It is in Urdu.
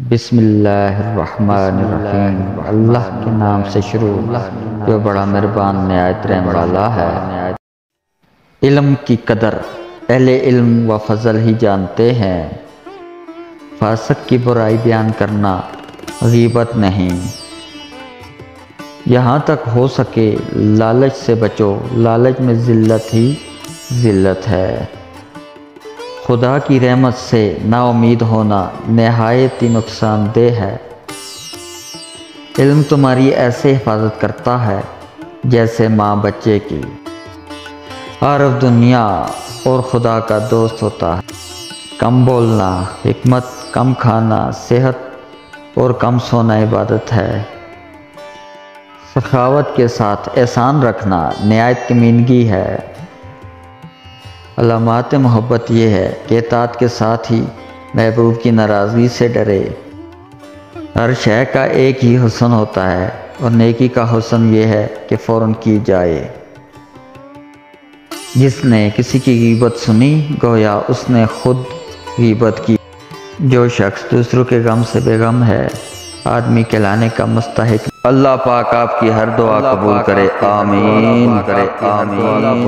بسم اللہ الرحمن الرحیم، اللہ کے نام سے شروع جو بڑا مہربان نہایت رحم والا ہے۔ علم کی قدر اہل علم و فضل ہی جانتے ہیں، فاسق کی برائی بیان کرنا غیبت نہیں۔ یہاں تک ہو سکے لالچ سے بچو، لالچ میں ذلت ہی ذلت ہے۔ خدا کی رحمت سے نا امید ہونا نہایت ہی نقصان دہ ہے۔ علم تمہاری ایسے حفاظت کرتا ہے جیسے ماں بچے کی۔ عارف دنیا اور خدا کا دوست ہوتا ہے۔ کم بولنا حکمت، کم کھانا صحت اور کم سونا عبادت ہے۔ سخاوت کے ساتھ احسان رکھنا نہایت کمینگی ہے۔ علامات محبت یہ ہے کہ اطاعت کے ساتھ ہی محبوب کی ناراضگی سے ڈرے۔ ہر شے کا ایک ہی حسن ہوتا ہے اور نیکی کا حسن یہ ہے کہ فوراً کی جائے۔ جس نے کسی کی غیبت سنی گویا اس نے خود غیبت کی۔ جو شخص دوسروں کے غم سے بے غم ہے آدمی کہلانے کا مستحق۔ اللہ پاک آپ کی ہر دعا قبول کرے، آمین۔